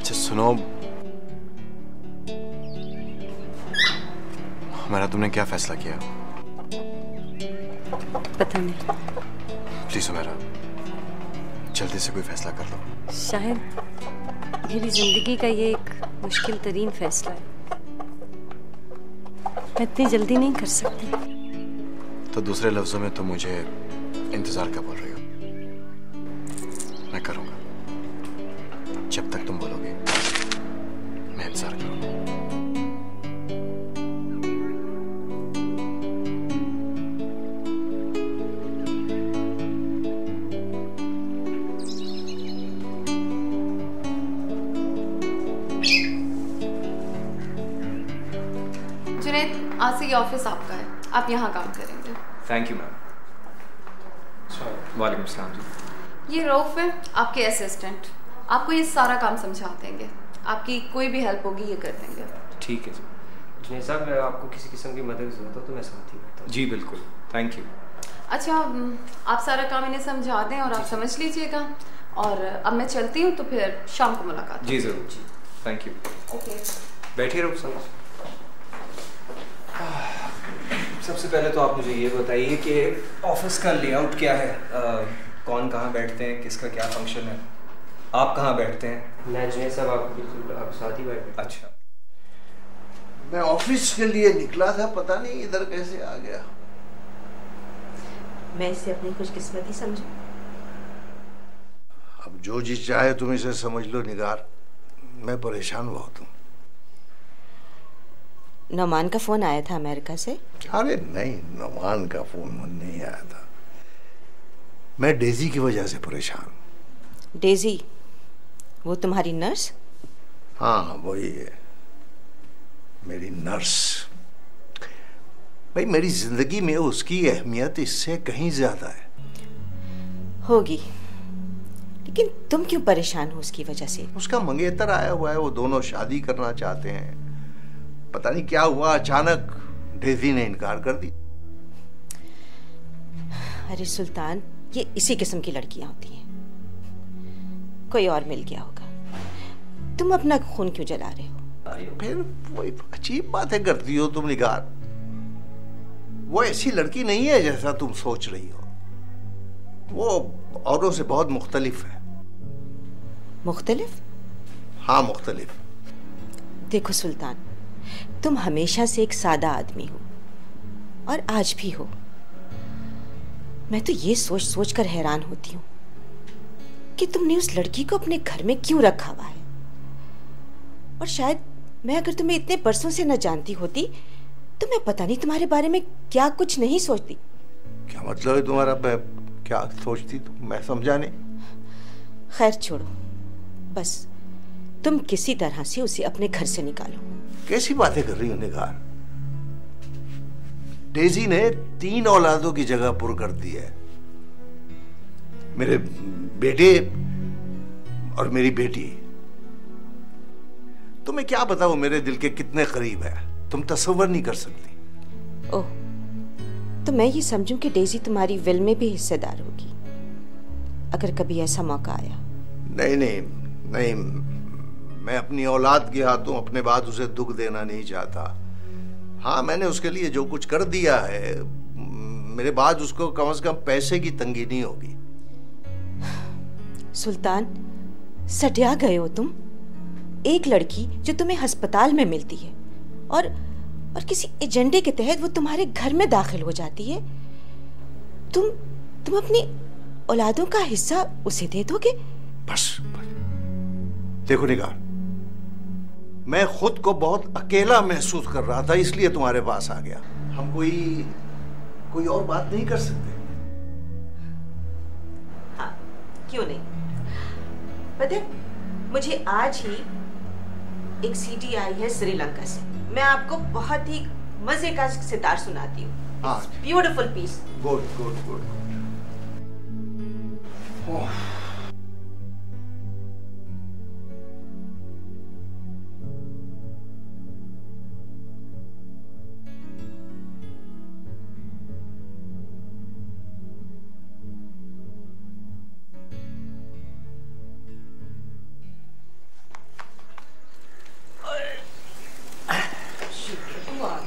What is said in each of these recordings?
अच्छा सुनो, हमारा तुमने क्या फैसला किया? पता नहीं। प्लीज हमारा जल्दी से कोई फैसला कर लो। शायद मेरी जिंदगी का ये एक मुश्किल तरीन फैसला है। मैं इतनी जल्दी नहीं कर सकती। तो दूसरे लफ्जों में तुम मुझे इंतजार का बोल रही हो? मैं करूंगा, जब तक तुम बोलोगे मैं इंतजार करूंगा। जुनैद, आज से ये ऑफिस आपका है, आप यहाँ काम करेंगे। Thank you ma'am. वालेकुम सलाम जी। ये रऊफ है, आपके असिस्टेंट। आपको ये सारा काम समझा देंगे, आपकी कोई भी हेल्प होगी ये कर देंगे। ठीक है जी। जुनैद साहब, अगर आपको किसी किस्म की मदद की जरूरत हो तो मैं साथ ही बैठता हूँ। जी बिल्कुल, थैंक यू। अच्छा, आप सारा काम इन्हें समझा दें और आप समझ लीजिएगा। और अब मैं चलती हूँ, तो फिर शाम को मुलाकात। जी ज़रूर जी, थैंक यू। ओके, बैठिए रऊफ साहब। सबसे पहले तो आप मुझे ये बताइए कि ऑफिस का लेआउट क्या है? कौन कहाँ बैठते हैं, किसका क्या फंक्शन है? आप कहाँ बैठते हैं? मैं जुनैद साहब आपको बिल्कुल आप साथ ही बैठ। अच्छा, मैं ऑफिस के लिए निकला था, पता नहीं इधर कैसे आ गया। मैं इसे अपनी खुशकिस्मती समझूं। अब जो जी चाहे तुम इसे समझ लो निगार, मैं परेशान बहुत हूँ। नौमान का फोन आया था अमेरिका से? अरे नहीं, नौमान का फोन नहीं आया था। मैं डेजी की वजह से परेशान। डेजी? वो तुम्हारी नर्स? हाँ वही है, मेरी नर्स। भाई मेरी जिंदगी में उसकी अहमियत इससे कहीं ज्यादा है। होगी, लेकिन तुम क्यों परेशान हो उसकी वजह से? उसका मंगेतर आया हुआ है, वो दोनों शादी करना चाहते हैं। पता नहीं क्या हुआ, अचानक डेजी ने इनकार कर दी। अरे सुल्तान, ये इसी किस्म की लड़कियां होती हैं। कोई और मिल गया होगा। तुम अपना खून क्यों जला रहे हो? फिर वही अजीब बातें करती हो तुम निगार। वो ऐसी लड़की नहीं है जैसा तुम सोच रही हो। वो औरों से बहुत मुख्तलिफ है। मुख्तलिफ? हाँ मुख्तलिफ। देखो सुल्तान, तुम हमेशा से एक सादा आदमी हो और आज भी हो। मैं तो ये सोच सोच कर हैरान होती हूँ कि तुमने उस लड़की को अपने घर में क्यों रखा हुआ है। और शायद मैं अगर तुम्हें इतने बरसों से न जानती होती तो मैं पता नहीं तुम्हारे बारे में क्या कुछ नहीं सोचती। क्या मतलब है तुम्हारा? क्या सोचती तुम? मैं समझा नहीं। खैर छोड़ो, बस तुम किसी तरह से उसे अपने घर से निकालो। कैसी बातें कर रही हो निगार? डेजी ने 3 औलादों की जगह पुर कर दी है। मेरे बेटे और मेरी बेटी। तुम्हें क्या बताऊं मेरे दिल के कितने करीब है, तुम तसव्वुर नहीं कर सकती। ओह, तो मैं ये समझूं कि डेजी तुम्हारी विल में भी हिस्सेदार होगी अगर कभी ऐसा मौका आया? नहीं नहीं नहीं, मैं अपनी औलाद के हाथों अपने बाद उसे दुख देना नहीं चाहता। हाँ, मैंने उसके लिए जो कुछ कर दिया है, मेरे बाद उसको कम से कम पैसे की तंगी नहीं होगी। सुल्तान, सटिया गए हो तुम। एक लड़की जो तुम्हें अस्पताल में मिलती है और किसी एजेंडे के तहत वो तुम्हारे घर में दाखिल हो जाती है, तुम अपनी औलादों का हिस्सा उसे दे दोगे? बस देखो निगार, मैं खुद को बहुत अकेला महसूस कर रहा था, इसलिए तुम्हारे पास आ गया। हम कोई और बात नहीं कर सकते? हाँ, क्यों नहीं। पता है, मुझे आज ही एक सीडी आई है श्रीलंका से। मैं आपको बहुत ही मजे का सितार सुनाती हूँ। हाँ, beautiful piece. Good good good.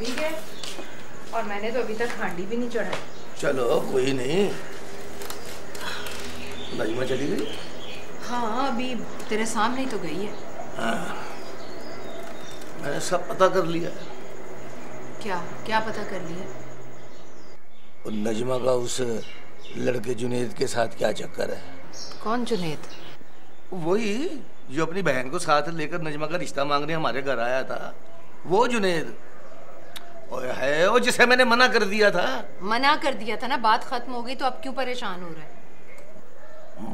भी गए और मैंने तो अभी तक हांडी भी नहीं चढ़ाई। चलो कोई नहीं। नजमा चली गई? हाँ अभी तेरे सामने ही तो गई है। हाँ, मैंने सब पता कर लिया। क्या क्या पता कर लिया? और नजमा का उस लड़के जुनेद के साथ क्या चक्कर है? कौन जुनेद? वही जो अपनी बहन को साथ लेकर नजमा का रिश्ता मांगने हमारे घर आया था, वो जुनेद। ओए है वो जिसे मैंने मना कर दिया था। मना कर दिया था ना, बात खत्म हो गई तो अब क्यों परेशान हो रहा है?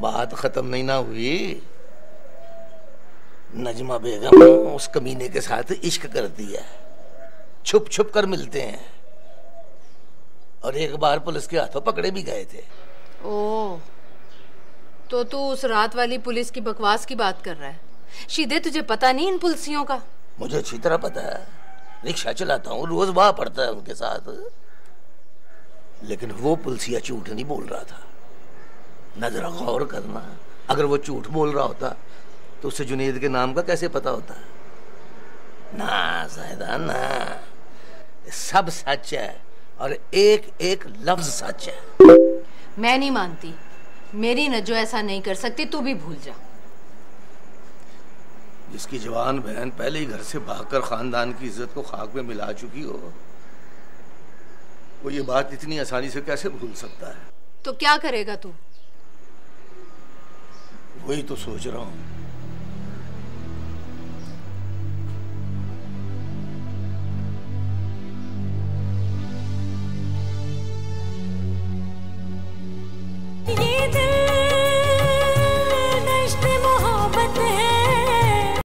बात खत्म नहीं ना हुई। नजमा बेगम उस कमीने के साथ इश्क करती है, छुप छुप कर मिलते हैं और एक बार पुलिस के हाथों पकड़े भी गए थे। ओह, तो तू उस रात वाली पुलिस की बकवास की बात कर रहा है? शीदे तुझे पता नहीं इन पुलिसियों का? मुझे अच्छी तरह पता है, रिक्शा चलाता हूँ, रोज वहां पड़ता है उनके साथ। लेकिन वो पुलिसिया झूठ नहीं बोल रहा था। न जरा गौर करना, अगर वो झूठ बोल रहा होता तो उसे जुनेद के नाम का कैसे पता होता? ना ज़ाहिदा ना, सब सच है और एक एक लफ्ज सच है। मैं नहीं मानती, मेरी नजो ऐसा नहीं कर सकती, तू भी भूल जा। जिसकी जवान बहन पहले ही घर से भागकर खानदान की इज्जत को खाक में मिला चुकी हो, वो ये बात इतनी आसानी से कैसे भूल सकता है? तो क्या करेगा तू? वही तो सोच रहा हूँ।